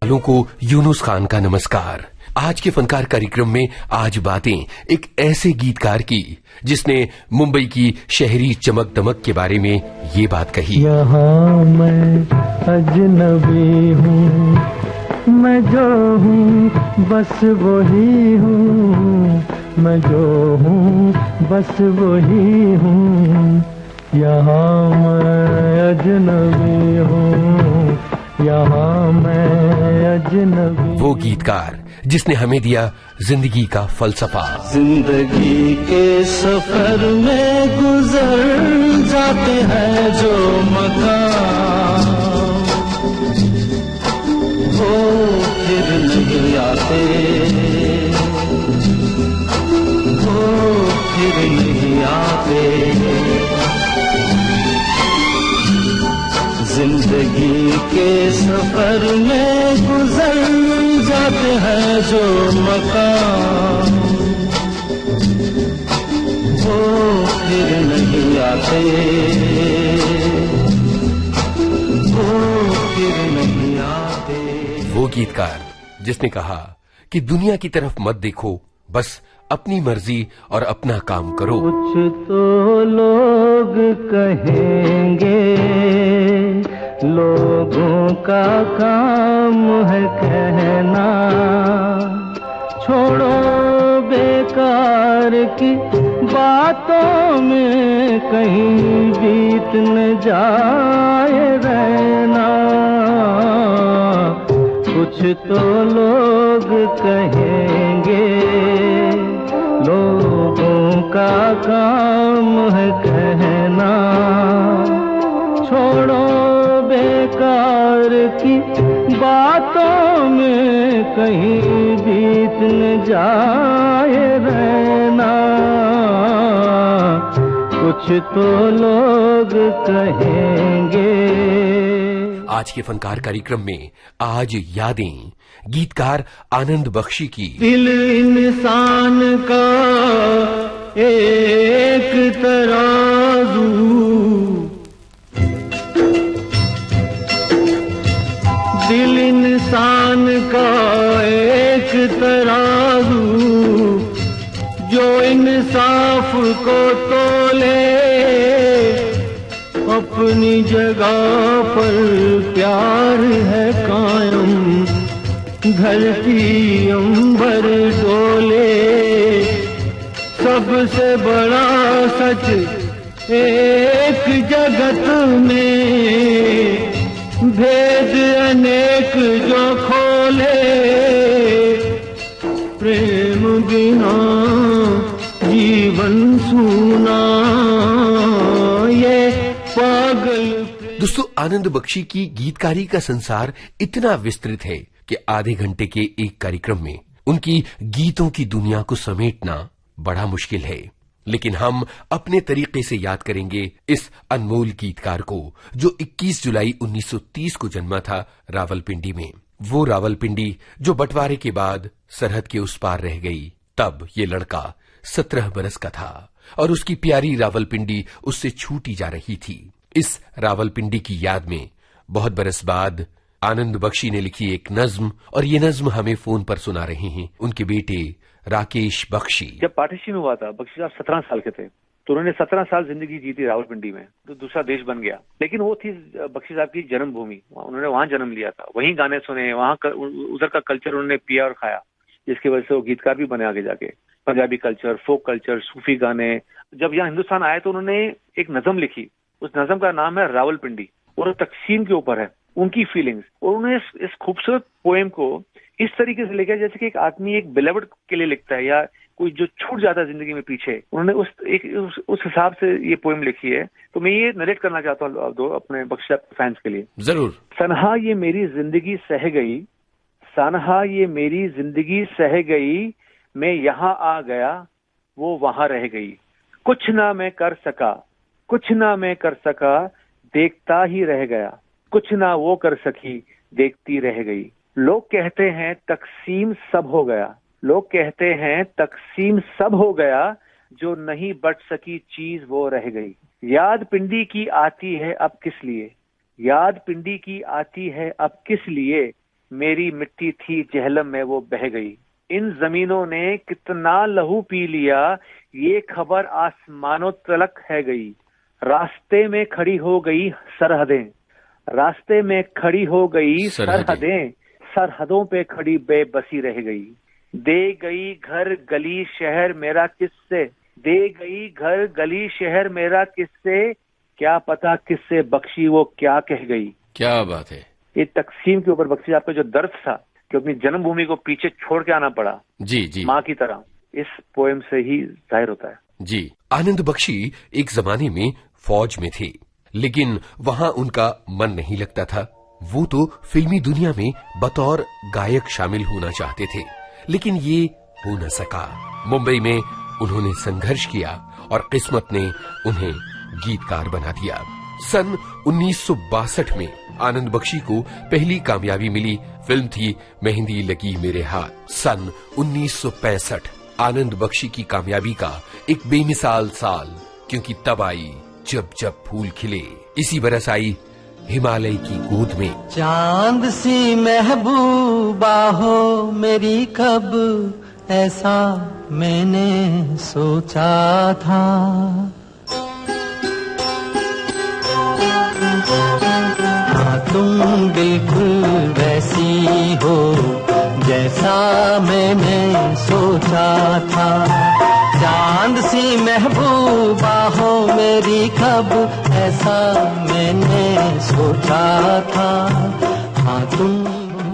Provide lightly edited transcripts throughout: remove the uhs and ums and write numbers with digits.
वालों को यूनुस खान का नमस्कार। आज के फनकार कार्यक्रम में आज बातें एक ऐसे गीतकार की जिसने मुंबई की शहरी चमक दमक के बारे में ये बात कही। यहाँ मैं अजनबी हूँ, मैं जो हूँ बस वही हूँ, मैं जो हूँ बस वही हूँ। यहाँ मैं अजनबी हूँ, यहाँ मैं अजनबी। वो गीतकार जिसने हमें दिया जिंदगी का फलसफा। जिंदगी के सफर में गुजर जाते हैं जो मकाम, वो फिर नहीं आते, वो फिर नहीं आते। जिंदगी के सफर में गुजर जाते हैं जो मकाम, वो फिर नहीं आते, वो फिर नहीं आते। वो गीतकार जिसने कहा कि दुनिया की तरफ मत देखो, बस अपनी मर्जी और अपना काम करो। कुछ तो लोग कहेंगे, लोगों का काम है कहना, छोड़ो बेकार की बातों में कहीं बीत न जाए रहना। कुछ तो लोग कहेंगे, लोगों का काम है कहना, छोड़ो बेकार की बातों में कहीं बीत न जाए रहना। कुछ तो लोग कहेंगे। आज के फनकार कार्यक्रम में आज यादें गीतकार आनंद बख्शी की। दिल इंसान का एक तराजू, दिल इंसान का एक तराजू, जो इंसाफ को तोले, अपनी जगह पर प्यार है कायम, धरती अंबर डोले। सबसे बड़ा सच एक जगत में, भेद अनेक जो खोले, प्रेम बिना जीवन सूना, ये पागल। दोस्तों, आनंद बख्शी की गीतकारी का संसार इतना विस्तृत है कि आधे घंटे के एक कार्यक्रम में उनकी गीतों की दुनिया को समेटना बड़ा मुश्किल है। लेकिन हम अपने तरीके से याद करेंगे इस अनमोल गीतकार को जो 21 जुलाई 1930 को जन्मा था रावलपिंडी में। वो रावलपिंडी जो बंटवारे के बाद सरहद के उस पार रह गई। तब ये लड़का 17 बरस का था और उसकी प्यारी रावलपिंडी उससे छूटी जा रही थी। इस रावलपिंडी की याद में बहुत बरस बाद आनंद बख्शी ने लिखी एक नज्म, और ये नज्म हमें फोन पर सुना रहे हैं उनके बेटे राकेश बख्शी। जब पार्टीशन हुआ था, बख्शी साहब 17 साल के थे, तो उन्होंने 17 साल जिंदगी जी थी रावलपिंडी में, तो दूसरा देश बन गया। लेकिन वो थी बख्शी साहब की जन्मभूमि, उन्होंने वहां जन्म लिया था, वहीं गाने सुने, वहां उधर का कल्चर उन्होंने पिया और खाया, जिसकी वजह से वो गीतकार भी बने आगे जाके। पंजाबी कल्चर, फोक कल्चर, सूफी गाने। जब यहाँ हिंदुस्तान आए तो उन्होंने एक नज्म लिखी, उस नज्म का नाम है रावलपिंडी, और तकसीम के ऊपर है, उनकी फीलिंग्स। और उन्होंने इस खूबसूरत पोएम को इस तरीके से लिखा जैसे कि एक आदमी एक बिलेवड के लिए लिखता है, या कोई जो छूट जाता है जिंदगी में पीछे। उन्होंने उस हिसाब से ये पोएम लिखी है। तो मैं ये नरेट करना चाहता हूँ दो अपने बख्शी फैंस के लिए। जरूर। सनहा ये मेरी जिंदगी सह गई, सनहा ये मेरी जिंदगी सह गई, मैं यहाँ आ गया वो वहां रह गई। कुछ ना मैं कर सका, कुछ ना मैं कर सका, देखता ही रह गया। कुछ ना वो कर सकी, देखती रह गई। लोग कहते हैं तकसीम सब हो गया, लोग कहते हैं तकसीम सब हो गया, जो नहीं बट सकी चीज वो रह गई। याद पिंडी की आती है अब किस लिए, याद पिंडी की आती है अब किस लिए, मेरी मिट्टी थी जहलम में वो बह गई। इन जमीनों ने कितना लहू पी लिया, ये खबर आसमानों तलक है गई। रास्ते में खड़ी हो गई सरहदें, रास्ते में खड़ी हो गई सरहदें, सरहदों पे खड़ी बेबसी रह गई। दे गई घर गली शहर मेरा किससे, दे गई घर गली शहर मेरा किससे, क्या पता किससे बख्शी वो क्या कह गई। क्या बात है। ये तकसीम के ऊपर बख्शी आपका जो दर्द था कि अपनी जन्मभूमि को पीछे छोड़ के आना पड़ा जी जी माँ की तरह, इस पोएम से ही जाहिर होता है। जी। आनंद बख्शी एक जमाने में फौज में थे, लेकिन वहां उनका मन नहीं लगता था। वो तो फिल्मी दुनिया में बतौर गायक शामिल होना चाहते थे, लेकिन ये हो न सका। मुंबई में उन्होंने संघर्ष किया और किस्मत ने उन्हें गीतकार बना दिया। सन 1962 में आनंद बख्शी को पहली कामयाबी मिली, फिल्म थी मेहंदी लगी मेरे हाथ। सन 1965 आनंद बख्शी की कामयाबी का एक बेमिसाल साल, क्योंकि तब आई जब जब फूल खिले। इसी बरस आई हिमालय की गोद में। चांद सी महबूबा हो मेरी, कब ऐसा मैंने सोचा था। हाँ तुम बिल्कुल वैसी हो जैसा मैंने सोचा था। चांद सी महबूबा हो मेरी, कब ऐसा मैंने सोचा था। हाँ तुम।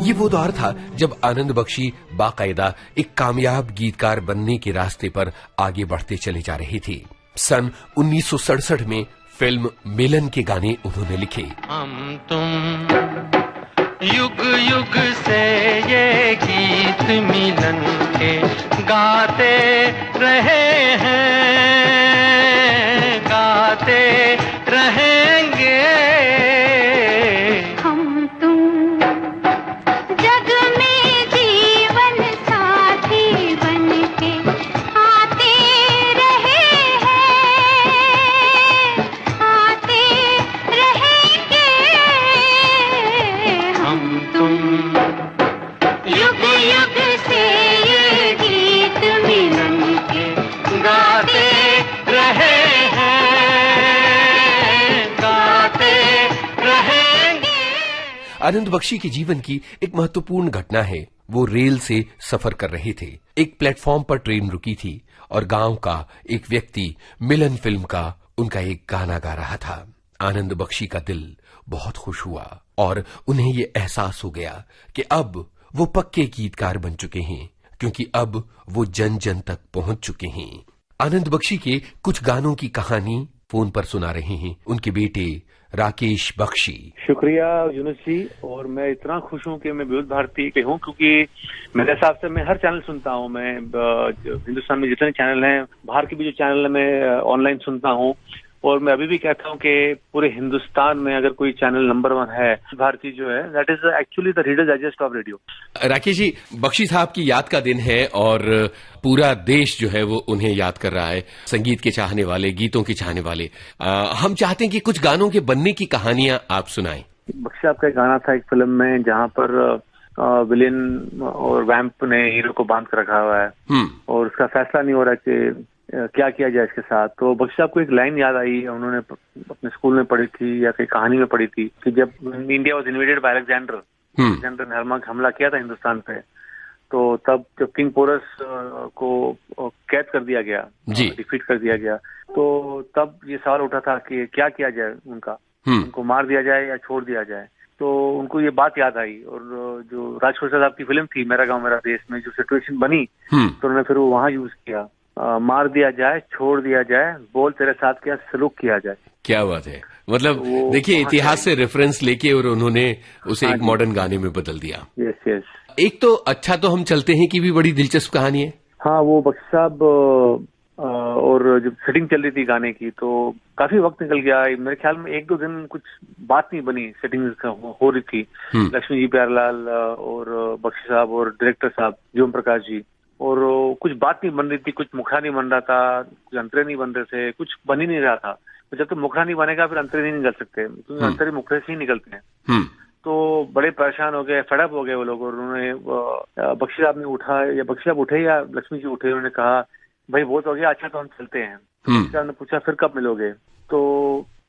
ये वो दौर था जब आनंद बख्शी बाकायदा एक कामयाब गीतकार बनने के रास्ते पर आगे बढ़ते चले जा रहे थे। सन 1967 में फिल्म मिलन के गाने उन्होंने लिखे। हम तुम युग युग से ये गीत मिलन के गाते रहे हैं, गाते रहेंगे। हम तुम जग में जीवन साथी बनके आते रहे हैं, आते रहेंगे। हम तुम युग युग से ये गीत मिलन के गाते रहे हैं, गाते रहेंगे। आनंद बख्शी के जीवन की एक महत्वपूर्ण घटना है। वो रेल से सफर कर रहे थे। एक प्लेटफॉर्म पर ट्रेन रुकी थी और गांव का एक व्यक्ति मिलन फिल्म का उनका एक गाना गा रहा था। आनंद बख्शी का दिल बहुत खुश हुआ और उन्हें ये एहसास हो गया कि अब वो पक्के गीतकार बन चुके हैं, क्योंकि अब वो जन जन तक पहुंच चुके हैं। आनंद बख्शी के कुछ गानों की कहानी फोन पर सुना रहे हैं उनके बेटे राकेश बख्शी। शुक्रिया यूनुस जी, और मैं इतना खुश हूँ कि मैं विविध भारती पे हूँ, क्योंकि मेरे हिसाब से मैं हर चैनल सुनता हूँ। मैं हिंदुस्तान में जितने चैनल हैं, बाहर के भी जो चैनल है, मैं ऑनलाइन सुनता हूँ। और मैं अभी भी कहता हूँ कि पूरे हिंदुस्तान में अगर कोई चैनल नंबर 1 है, भारती जो है, that is actually the readers digest of radio. Rakesh ji, Bakshi साहब की याद का दिन है और पूरा देश जो है वो उन्हें याद कर रहा है, संगीत के चाहने वाले, गीतों के चाहने वाले। हम चाहते हैं कि कुछ गानों के बनने की कहानियां आप सुनाएं। बख्शी साहब का एक गाना था एक फिल्म में जहाँ पर विलेन और वैम्प ने हीरो को बांध कर रखा हुआ है और उसका फैसला नहीं हो रहा कि क्या किया जाए इसके साथ। तो बख्शी साहब को एक लाइन याद आई, उन्होंने अपने स्कूल में पढ़ी थी या कहीं कहानी में पढ़ी थी कि जब India was invaded by Alexander ने हमला किया था हिंदुस्तान पे, तो तब जब किंग पोरस को कैद कर दिया गया, डिफीट कर दिया गया, तो तब ये सवाल उठा था कि क्या किया जाए उनका, उनको मार दिया जाए या छोड़ दिया जाए। तो उनको ये बात याद आई और जो राजकोट साहब की फिल्म थी मेरा गांव मेरा देश में जो सिचुएशन बनी, तो उन्होंने फिर वो वहां यूज किया, मार दिया जाए, छोड़ दिया जाए, बोल तेरे साथ क्या सलूक किया जाए। क्या बात है। मतलब देखिए, इतिहास से रेफरेंस लेके और उन्होंने उसे एक मॉडर्न गाने में बदल दिया। Yes yes. एक तो अच्छा तो हम चलते हैं कि भी बड़ी दिलचस्प कहानी है। हाँ, वो बख्शी साहब और जब सेटिंग चल रही थी गाने की तो काफी वक्त निकल गया। मेरे ख्याल में 1-2 दिन कुछ बात नहीं बनी, सेटिंग हो रही थी। लक्ष्मी जी प्यारेलाल और बख्शी साहब और डायरेक्टर साहब ज्योम प्रकाश जी, और कुछ बात नहीं बन रही थी, कुछ मुखड़ा नहीं बन रहा था, कुछ अंतरे नहीं बन रहे थे, कुछ बन ही नहीं रहा था। तो जब तक मुखड़ा नहीं बनेगा फिर अंतरे नहीं निकल सकते, क्योंकि अंतरे मुखड़े से ही निकलते हैं। तो बड़े परेशान हो गए, फेडअप हो गए वो लोग, और उन्होंने बख्शी साहब ने उठा, या बख्शी साहब उठे या लक्ष्मी जी उठे, उन्होंने कहा भाई बहुत हो गया, अच्छा तो हम चलते हैं। तो बख्शी साहब ने पूछा फिर कब मिलोगे? तो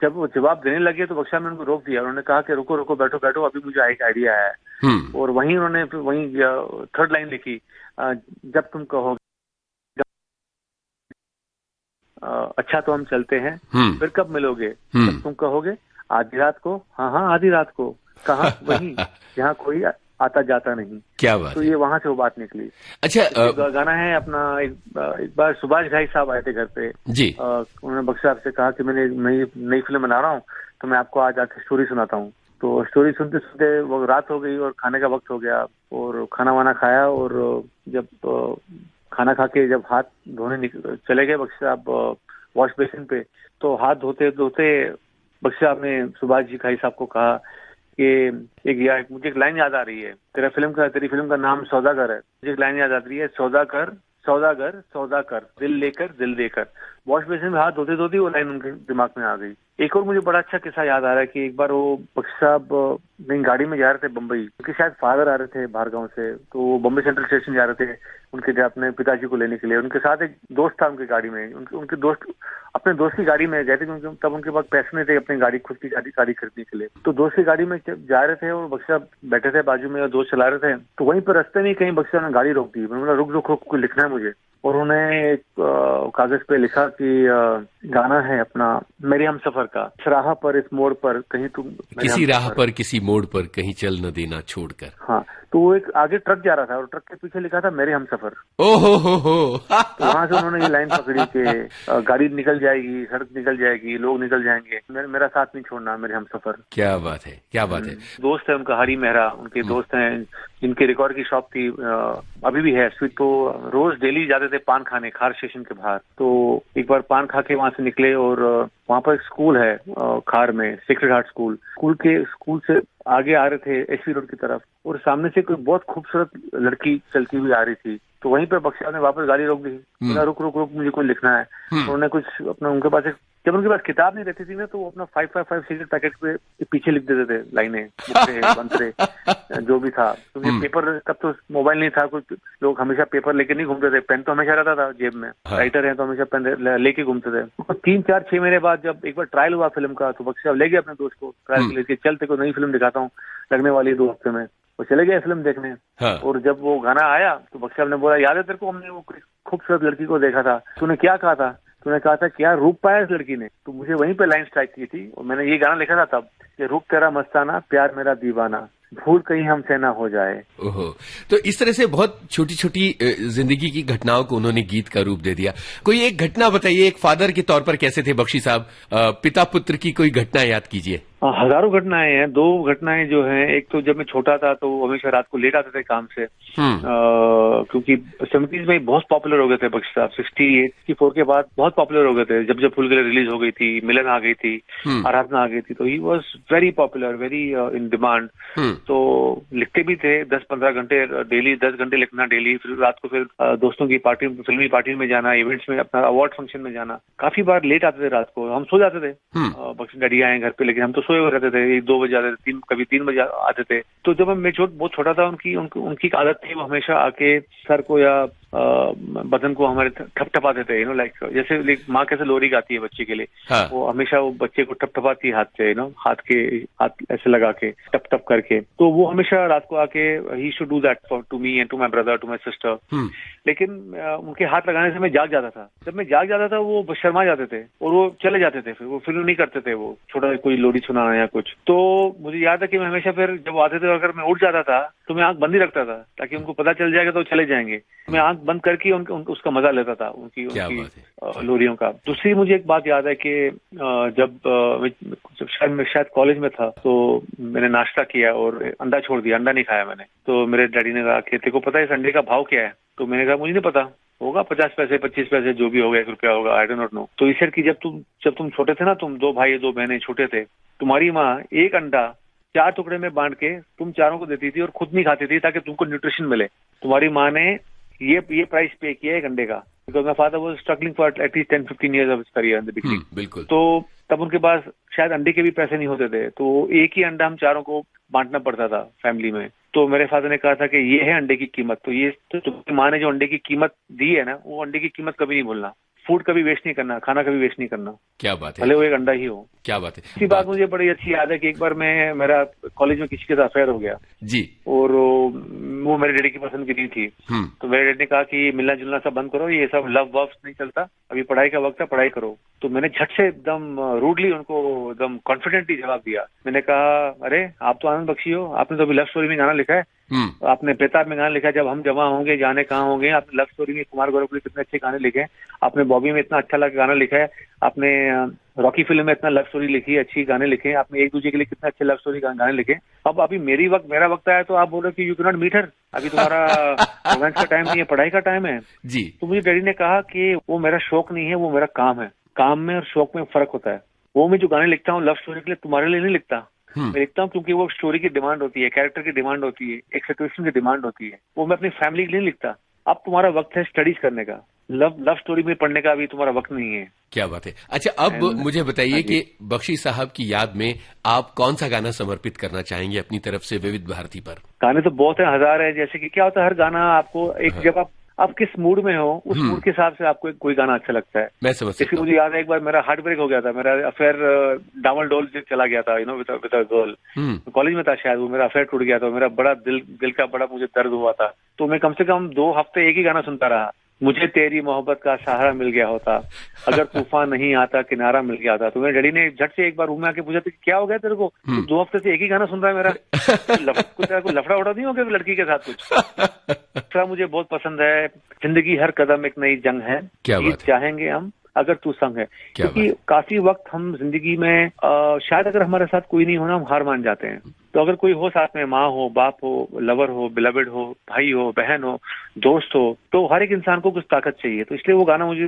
जब वो जवाब देने लगे तो बख्शी साहब ने उनको रोक दिया। उन्होंने कहा कि रुको रुको, बैठो बैठो, अभी मुझे एक आइडिया आया है। और वहीं उन्होंने वहीं थर्ड लाइन लिखी, जब तुम कहोगे अच्छा तो हम चलते हैं, फिर कब मिलोगे? जब तुम कहोगे आधी रात को। हाँ हाँ आधी रात को। कहाँ? वहीं जहाँ कोई आता जाता नहीं। क्या बात तो है। ये वहां से वो बात निकली। अच्छा गाना है अपना, एक बार सुभाष घाई साहब आए थे घर पे जी। उन्होंने बख्शी साहब से कहा कि मैंने नई फिल्म बना रहा हूँ, तो मैं आपको आज आके स्टोरी सुनाता हूँ। तो स्टोरी सुनते सुनते वो रात हो गई और खाने का वक्त हो गया, और खाना वाना खाया, और जब खाना खा के जब हाथ धोने चले गए बख्शी साहब वॉश बेसिन पे, तो हाथ धोते धोते बख्शी साहब ने सुभाष जी घाई साहब को कहा कि मुझे एक लाइन याद आ रही है, तेरी फिल्म का नाम सौदागर है, मुझे एक लाइन याद आ रही है, सौदागर सौदागर सौदा कर, दिल लेकर दिल देकर। वॉश बेसिन में हाथ धोते धोते वो लाइन उनके दिमाग में आ गई। एक और मुझे बड़ा अच्छा किस्सा याद आ रहा है कि एक बार वो बख्शी साहब नई गाड़ी में जा रहे थे बम्बई, उनके शायद फादर आ रहे थे बाहर गाँव से, तो वो बम्बई सेंट्रल स्टेशन जा रहे थे उनके अपने पिताजी को लेने के लिए। उनके साथ एक दोस्त था उनकी गाड़ी में, उनके दोस्त अपने दोस्त की गाड़ी में गए थे, क्योंकि तब उनके पास पैसे नहीं थे अपनी गाड़ी, खुद की गाड़ी खरीदने के लिए। तो दोस्त की गाड़ी में जा रहे थे और बख्शी साहब बैठे थे बाजू में और दोस्त चला रहे थे। तो वहीं पर रास्ते में कहीं बख्शी साहब ने गाड़ी रोक दी। मैंने बोला रुक रुक रुक, कुछ लिखना है मुझे। और उन्होंने कागज पे लिखा कि गाना है अपना मेरे हम सफर का, इस राह पर इस मोड़ पर कहीं तुम, किसी राह पर किसी मोड़ पर कहीं चल न देना छोड़कर। हाँ, तो वो एक आगे ट्रक जा रहा था और ट्रक के पीछे लिखा था मेरे हम सफर। ओहो हो। तो वहां से उन्होंने ये लाइन पकड़ी कि गाड़ी निकल जाएगी, सड़क निकल जाएगी, लोग निकल जाएंगे, मेरा साथ नहीं छोड़ना मेरे हम सफर। क्या बात है, क्या बात है। दोस्त है उनका हरी मेहरा, उनके दोस्त हैं जिनके रिकॉर्ड की शॉप थी, अभी भी है स्वीट। तो रोज डेली जाते थे पान खाने खार स्टेशन के बाहर। तो एक बार पान खा के वहां से निकले और वहां पर एक स्कूल है खार में, सेक्रेड हार्ट स्कूल से आगे आ रहे थे एसवी रोड की तरफ, और सामने से कोई बहुत खूबसूरत लड़की चलती हुई आ रही थी। तो वहीं पर बख्शी साहब ने वापस गाड़ी रोक दी। बोला रुक रुक रुक, मुझे कुछ लिखना है। उन्होंने कुछ अपना, उनके पास जब उनके पास किताब नहीं रहती थी ना, तो वो अपना 555 सिगरेट पैकेट पे पीछे लिख देते थे लाइनें, मंत्रे जो भी था। क्योंकि पेपर, तब तो मोबाइल नहीं था, कुछ लोग हमेशा पेपर लेके नहीं घूमते थे, पेन तो हमेशा रहता था जेब में। राइटर है तो हमेशा पेन लेके घूमते थे। 3-4-6 महीने बाद जब एक बार ट्रायल हुआ फिल्म का, तो बख्शी साहब ले गए अपने दोस्त को ट्रायल लेके, चलते को नई फिल्म दिखाता हूँ, लगने वाली है 2 हफ्ते में। वो चले गए फिल्म देखने। और जब वो गाना आया तो बख्शी साहब ने बोला याद है तेरे को, हमने वो खूबसूरत लड़की को देखा था, तूने क्या कहा था? तूने कहा था क्या रूप पाया इस लड़की ने। तो मुझे वहीं पे लाइन स्ट्राइक की थी और मैंने ये गाना लिखा था तब, कि रूप तेरा मस्ताना, प्यार मेरा दीवाना, भूल कहीं हमसे ना हो जाए। ओहो, तो इस तरह से बहुत छोटी छोटी जिंदगी की घटनाओं को उन्होंने गीत का रूप दे दिया। कोई एक घटना बताइए, एक फादर के तौर पर कैसे थे बख्शी साहब, पिता पुत्र की कोई घटना याद कीजिए। हजारों घटनाएं हैं। 2 घटनाएं जो हैं, एक तो जब मैं छोटा था तो हमेशा रात को लेट आते थे काम से, क्योंकि 70s में बहुत पॉपुलर हो गए थे बख्शी साहब। 64 के बाद बहुत पॉपुलर हो गए थे। जब फूल गिले रिलीज हो गई थी, मिलन आ गई थी, आराधना आ गई थी, तो he was very popular, very in demand. तो लिखते भी थे 10-15 घंटे डेली, 10 घंटे लिखना डेली। फिर रात को फिर दोस्तों की पार्टी, फिल्मी पार्टी में जाना, इवेंट्स में, अपना अवार्ड फंक्शन में जाना। काफी बार लेट आते थे रात को, हम सो जाते थे, बख्शी डैडी आए घर पे, लेकिन हम तो सोए हुए रहते थे। 1-2 बजे आते थे, कभी 3 बजे आते थे। तो जब मैं बहुत छोटा था, उनकी आदत थी, वो हमेशा आके सर को या बदन को हमारे ठपठपाते थे, लाइक जैसे माँ कैसे लोरी गाती है बच्चे के लिए, वो हमेशा वो बच्चे को ठपठपाती हाथ से, हाथ ऐसे लगा के टप टप करके। तो वो हमेशा रात को आके ही should do that to me and to my brother, to my sister. लेकिन उनके हाथ लगाने से मैं जाग जाता था। जब मैं जाग जाता था वो शर्मा जाते थे और वो चले जाते थे, फिर वो फिर नहीं करते थे वो छोटा कोई लोरी सुनाना या कुछ। तो मुझे याद है कि मैं हमेशा फिर जब वो आते थे, अगर मैं उठ जाता था तो मैं आंख बंद ही रखता था, ताकि उनको पता चल जाएगा तो चले जाएंगे। मैं आंख बंद करके उसका मजा लेता था, उनकी लोरियों का। दूसरी मुझे एक बात याद है कि जब शायद कॉलेज में था, तो मैंने नाश्ता किया और अंडा छोड़ दिया, अंडा नहीं खाया मैंने। तो मेरे डैडी ने कहा कि तेरे को पता है इस अंडे का भाव क्या है? तो मैंने कहा मुझे नहीं पता, होगा 50 पैसे 25 पैसे जो भी होगा, 1 रुपया होगा, आई डोंट नो। तो ईश्वर की जब तुम छोटे थे ना, तुम 2 भाई 2 बहनें छोटे थे, तुम्हारी माँ एक अंडा 4 टुकड़े में बांट के तुम चारों को देती थी और खुद नहीं खाती थी, ताकि तुमको न्यूट्रिशन मिले। तुम्हारी माँ ने ये प्राइस पे किया एक अंडे का। Because my father was struggling for at least 10-15 years of his career in the beginning. बिल्कुल। तो तब उनके पास शायद अंडे के भी पैसे नहीं होते थे, तो एक ही अंडा हम चारों को बांटना पड़ता था फैमिली में। तो मेरे फादर ने कहा था कि ये है अंडे की कीमत, तो ये तो तुम्हारी माँ ने जो अंडे की कीमत दी है ना, वो अंडे की कीमत कभी नहीं भूलना, फूड कभी वेस्ट नहीं करना, खाना कभी वेस्ट नहीं करना, क्या बात है, भले वो एक अंडा ही हो। क्या बात है। इसी बात मुझे बड़ी अच्छी याद है कि एक बार मेरा कॉलेज में किसी के साथ अफेयर हो गया जी। और वो मेरे डैडी की पसंद की नहीं थी। तो मेरे डैडी ने कहा कि मिलना जुलना सब बंद करो, ये सब लव वव नहीं चलता, अभी पढ़ाई का वक्त है, पढ़ाई करो। तो मैंने झट से एकदम रूडली उनको एकदम कॉन्फिडेंटली जवाब दिया। मैंने कहा, अरे आप तो आनंद बख्शी हो, आपने तो अभी लव स्टोरी में गाना लिखा है, आपने बेताब में गाना लिखा है, जब हम जमा होंगे जाने कहाँ होंगे, आपने लव स्टोरी में कुमार गौरव के कितने अच्छे गाने लिखे हैं, आपने बॉबी में इतना अच्छा गाना लिखा है, आपने रॉकी फिल्म में इतना लव स्टोरी लिखी है, अच्छी गाने लिखे हैं, आपने एक दूसरे के लिए कितने अच्छे लव स्टोरी गाने लिखे। अब अभी मेरा वक्त आया तो आप बोल रहे कि you cannot meet her, अभी तुम्हारा रोमांस का टाइम नहीं है, पढ़ाई का टाइम है जी। तो मुझे डैडी ने कहा कि वो मेरा शौक नहीं है, वो मेरा काम है। काम में और शौक में फर्क होता है। वो मैं जो गाने लिखता हूँ लव स्टोरी के लिए, तुम्हारे लिए नहीं लिखता। मैं लिखता हूँ क्योंकि वो स्टोरी की डिमांड होती है, कैरेक्टर की डिमांड होती है, एक सिचुएशन की डिमांड होती है। वो मैं अपनी फैमिली के लिए नहीं लिखता। अब तुम्हारा वक्त है स्टडीज करने का, लव स्टोरी में पढ़ने का अभी तुम्हारा वक्त नहीं है। क्या बात है। अच्छा, अब मुझे बताइए कि बख्शी साहब की याद में आप कौन सा गाना समर्पित करना चाहेंगे अपनी तरफ से विविध भारती पर? गाने तो बहुत है, हजार है। जैसे कि क्या होता है, हर गाना आपको एक जब आप किस मूड में हो, उस मूड के हिसाब से आपको कोई गाना अच्छा लगता है। मैं समझ सकता हूं। मुझे याद है एक बार मेरा हार्ट ब्रेक हो गया था, मेरा अफेयर डामल डोल चला गया था, विद अ गर्ल। कॉलेज में था शायद, वो मेरा अफेयर टूट गया था, मेरा बड़ा दिल का बड़ा मुझे दर्द हुआ था। तो मैं कम से कम 2 हफ्ते एक ही गाना सुनता रहा। मुझे तेरी मोहब्बत का सहारा मिल गया होता, अगर तूफान नहीं आता किनारा मिल गया था। तो मेरे डैडी ने झट से एक बार रूम में आके पूछा था, क्या हो गया तेरे को, 2 हफ्ते से एक ही गाना सुन रहा है मेरा, कुछ लफड़ा उड़ा नहीं हो गया लड़की के साथ कुछ? मुझे बहुत पसंद है, जिंदगी हर कदम एक नई जंग है, जीत चाहेंगे हम अगर तू संग है। क्योंकि काफी वक्त हम जिंदगी में शायद अगर हमारे साथ कोई नहीं होना, हम हार मान जाते हैं। तो अगर कोई हो साथ में, माँ हो, बाप हो, लवर हो, बिलवेड हो, भाई हो, बहन हो, दोस्त हो, तो हर एक इंसान को कुछ ताकत चाहिए। तो इसलिए वो गाना मुझे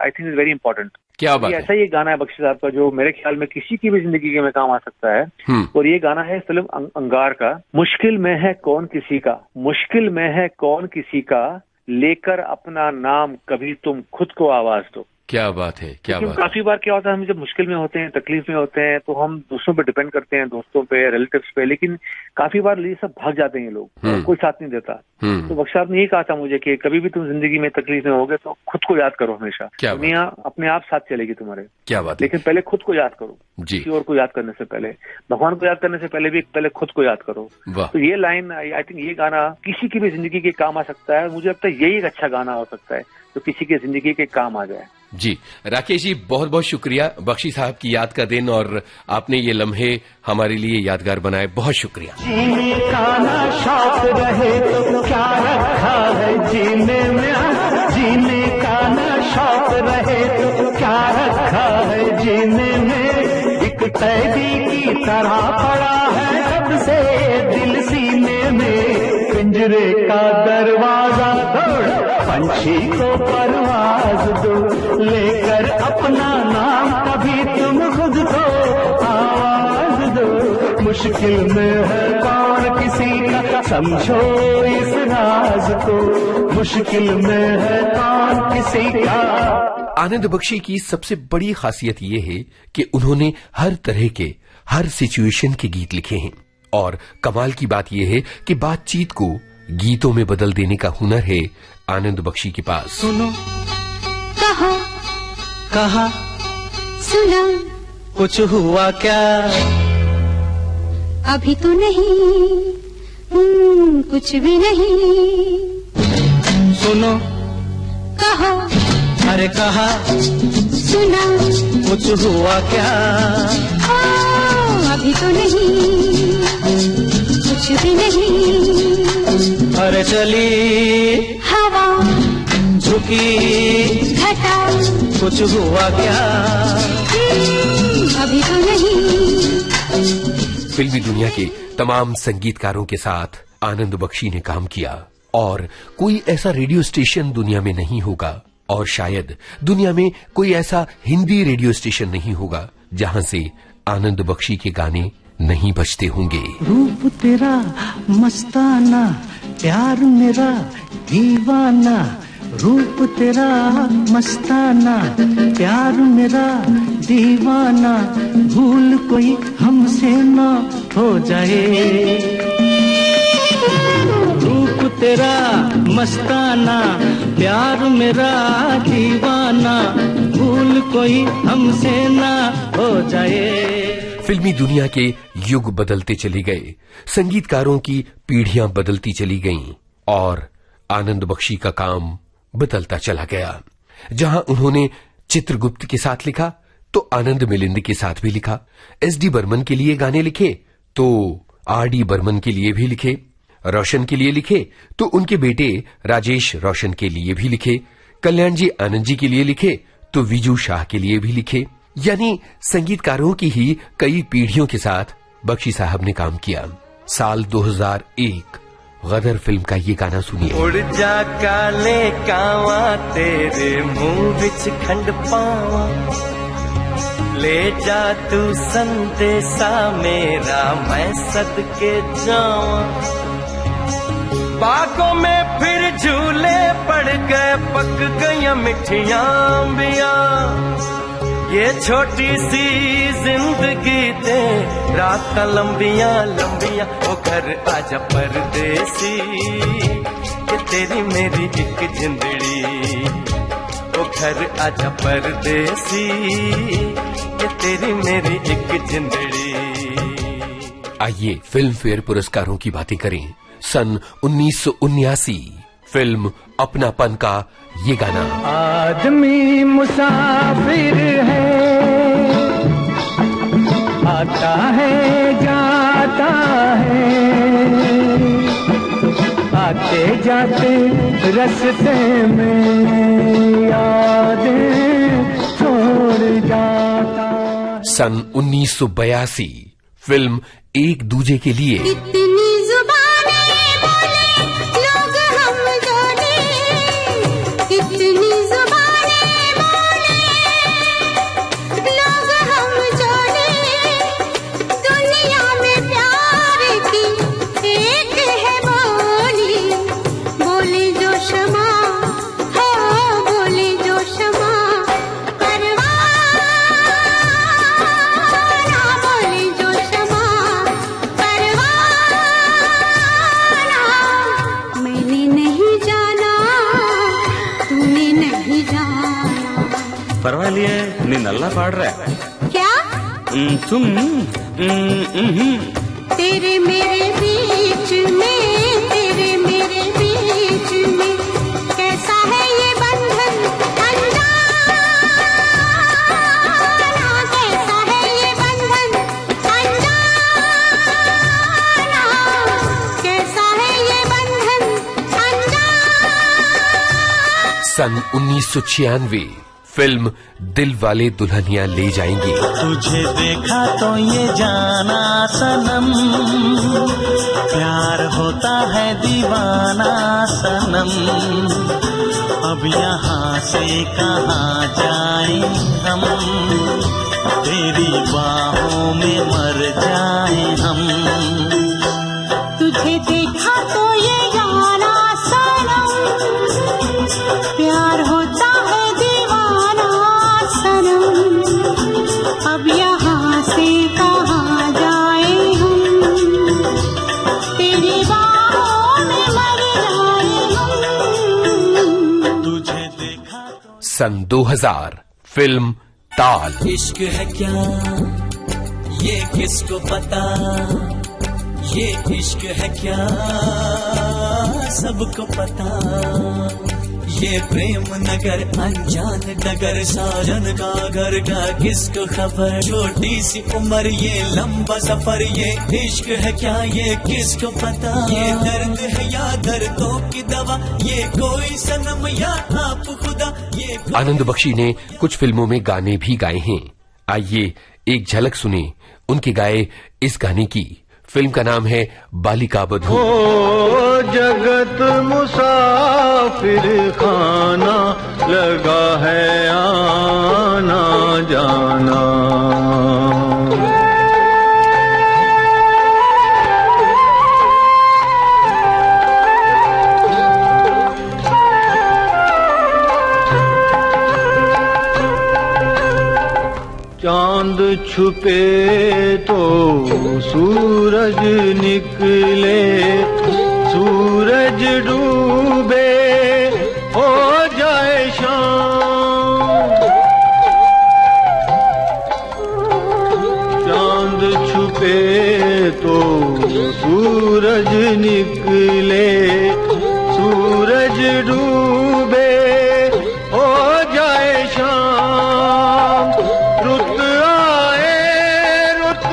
I think is very important. क्या बात है। ऐसा ही गाना है बख्शी साहब का जो मेरे ख्याल में किसी की भी जिंदगी में काम आ सकता है। और ये गाना है फिल्म अंगार का। मुश्किल में है कौन किसी का, मुश्किल में है कौन किसी का, लेकर अपना नाम कभी तुम खुद को आवाज दो। क्या बात है, क्या बात है। काफी बार क्या होता है, हम जब मुश्किल में होते हैं, तकलीफ में होते हैं, तो हम दूसरों पे डिपेंड करते हैं, दोस्तों पे, रिलेटिव्स पे, लेकिन काफी बार ये सब भाग जाते हैं लोग, कोई साथ नहीं देता। तो बख्शी साहब ने ये कहा था मुझे कि कभी भी तुम जिंदगी में तकलीफ में होगे तो खुद को याद करो हमेशा, दुनिया अपने आप साथ चलेगी तुम्हारे। क्या बात है। लेकिन पहले खुद को याद करो, किसी और को याद करने से पहले, भगवान को याद करने से पहले भी पहले खुद को याद करो। तो ये लाइन आई थिंक ये गाना किसी की भी जिंदगी के काम आ सकता है। मुझे लगता है यही एक अच्छा गाना हो सकता है जो किसी की जिंदगी के काम आ जाए। जी राकेश जी, बहुत बहुत शुक्रिया। बख्शी साहब की याद का दिन और आपने ये लम्हे हमारे लिए यादगार बनाए, बहुत शुक्रिया। जीने का ना शौक रहे तो क्या रखा है जीने में, जीने का ना शौक रहे तो क्या रखा है जीने में। एक कैदी की तरह पड़ा है कब से दिल सीने में, पिंजरे का दरवाजा तोड़ पंछी को परवाज दो, लेकर अपना नाम कभी तुम खुद को आवाज दो। मुश्किल में है कौन किसी का, समझो इस राज को, मुश्किल में है कौन किसी का। आनंद बख्शी की सबसे बड़ी खासियत ये है कि उन्होंने हर तरह के, हर सिचुएशन के गीत लिखे हैं। और कमाल की बात यह है कि बातचीत को गीतों में बदल देने का हुनर है आनंद बख्शी के पास। सुनो, कहा, कहा, सुना, कुछ हुआ क्या, अभी तो नहीं, कुछ भी नहीं। सुनो, कहा, अरे कहा, सुना, कुछ हुआ क्या, अभी तो नहीं, कुछ भी नहीं। अरे चली हवा, झुकी घटा, कुछ हुआ क्या, अभी तो नहीं। फिल्मी दुनिया के तमाम संगीतकारों के साथ आनंद बख्शी ने काम किया और कोई ऐसा रेडियो स्टेशन दुनिया में नहीं होगा और शायद दुनिया में कोई ऐसा हिंदी रेडियो स्टेशन नहीं होगा जहां से आनंद बख्शी के गाने नहीं बजते होंगे। रूप तेरा मस्ताना, प्यार मेरा दीवाना, रूप तेरा मस्ताना, प्यार मेरा दीवाना, भूल कोई हमसे ना हो जाए। रूप तेरा मस्ताना, प्यार मेरा दीवाना, भूल कोई हमसे ना हो जाए। फिल्मी दुनिया के युग बदलते चले गए, संगीतकारों की पीढ़ियां बदलती चली गईं और आनंद बख्शी का काम बदलता चला गया। जहां उन्होंने चित्रगुप्त के साथ लिखा तो आनंद मिलिंद के साथ भी लिखा, एस.डी. बर्मन के लिए गाने लिखे तो आर.डी. बर्मन के लिए भी लिखे, रोशन के लिए लिखे तो उनके बेटे राजेश रोशन के लिए भी लिखे, कल्याण जी आनंद जी के लिए लिखे तो विजू शाह के लिए भी लिखे। यानी संगीतकारों की ही कई पीढ़ियों के साथ बख्शी साहब ने काम किया। साल 2001 गदर फिल्म का ये गाना सुनिए। उड़ जा काले कावा तेरे मुंह विच खंड पावा, ले जा तू संदेशा मेरा मैं सदके जावा। बागों में फिर झूले पड़ गए, पक गई मिठियां अंबियां, ये छोटी सी जिंदगी दे रात लंबियां लंबियां। ओ घर आजा परदेसी, ये तेरी मेरी एक जिंदड़ी। ओ घर आजा परदेसी, ये तेरी मेरी एक जिंदड़ी। आइए फिल्म फेयर पुरस्कारों की बातें करें। सन 1979 फिल्म अपनापन का ये गाना। आदमी मुसाफिर है, आता है जाता है, आते जाते रास्ते में यादें छोड़ जाता। सन 1982 फिल्म एक दूजे के लिए। कितनी जुबानें बोले लोग हम जोड़े, कितनी जुबानें बोले लोग हम जोड़े, दुनिया में प्यार की एक है बोली, बोले जो शमा हो, बोले जो शमा परवाना, बोले जो शमा परवाना। मैंने नहीं जाना, तूने नहीं जाना। ಪರವಾಗಿಲ್ಲ ನೀನೆಲ್ಲ ಪಾಡ್ರೆ क्या तुम तेरे मेरे बीच में, तेरे मेरे बीच में कैसा है ये बंधन अनजाना, कैसा है ये बंधन अनजाना, कैसा है ये बंधन अनजाना। सन 1996 फिल्म दिल वाले दुल्हनिया ले जाएंगे। तुझे देखा तो ये जाना सनम, प्यार होता है दीवाना सनम, अब यहाँ से कहाँ जाए हम, तेरी बाहों में मर जाए हम। तुझे देखा तो ये जाना सनम, प्यार होता है दीवाना सनम, अब यहाँ से कहाँ जाए हम, तेरी बाहों में मर जाए हम। तुझे देखा तो सन 2000 फिल्म ताल। इश्क है क्या ये किसको पता, ये इश्क है क्या सबको पता, ये प्रेम नगर अनजान डगर, साजन का घर का किसको खबर, छोटी सी उम्र ये लंबा सफर, ये इश्क है क्या ये किसको पता, ये दर्द है या दर्दों की दवा, ये कोई सनम या आप खुदा, ये आनंद बख्शी ने कुछ फिल्मों में गाने भी गाए हैं। आइए एक झलक सुने उनके गाए इस गाने की। फिल्म का नाम है बालिका बधू। ओ जगत मुसाफिर खाना, लगा है आना जाना। चांद छुपे तो सूरज निकले, सूरज डूबे हो जाए शाम। चांद छुपे तो सूरज निकले, सूरज डूबे हो जाए शाम। रुत आए रुत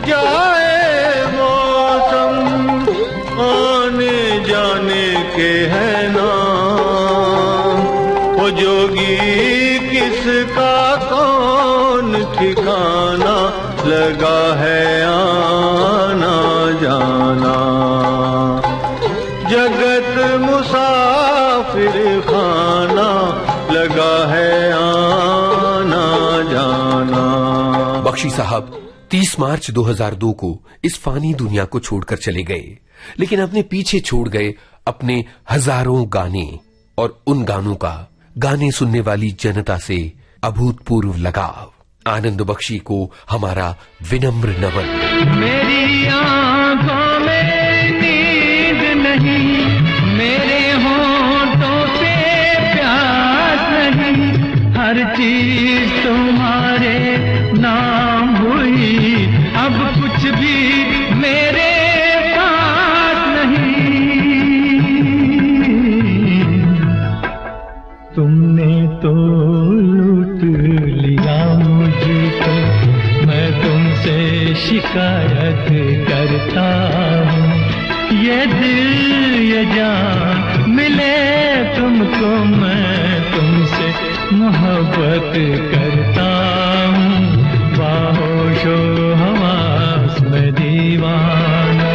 जाए मौसम, आने जाने के है नाम। वो जोगी किसका कौन ठिकाना, लगा है आना जाना। जगत मुसाफिर खाना, लगा है आना जाना। बख्शी साहब 30 मार्च 2002 को इस फानी दुनिया को छोड़कर चले गए, लेकिन अपने पीछे छोड़ गए अपने हजारों गाने और उन गानों का गाने सुनने वाली जनता से अभूतपूर्व लगाव। आनंद बख्शी को हमारा विनम्र नमन। मेरी आंखों में नींद नहीं, मेरे होंठों पे प्यास नहीं। हर चीज तुम्हारे नाम हुई, अब कुछ भी मेरे पास नहीं। तुमने तो लूट लिया मुझको, मैं तुमसे शिकायत करता हूँ। ये दिल ये जान मिले तुमको, मैं तुमसे मोहब्बत करता हूँ। बाहोशो हवास में दीवाना,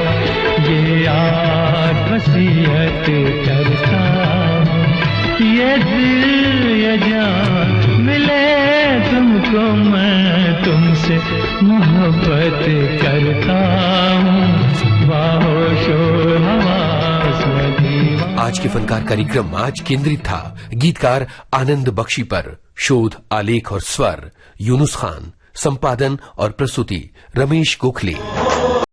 ये आज वसीयत करता हूँ। ये दिल ये जान मिले तुमको, मैं तुमसे मोहब्बत करता हूँ। बाहोशो हवास में दीवाना। आज के फनकार कार्यक्रम आज केंद्रित था गीतकार आनंद बख्शी पर। शोध, आलेख और स्वर यूनुस खान, संपादन और प्रस्तुति रमेश गोखले।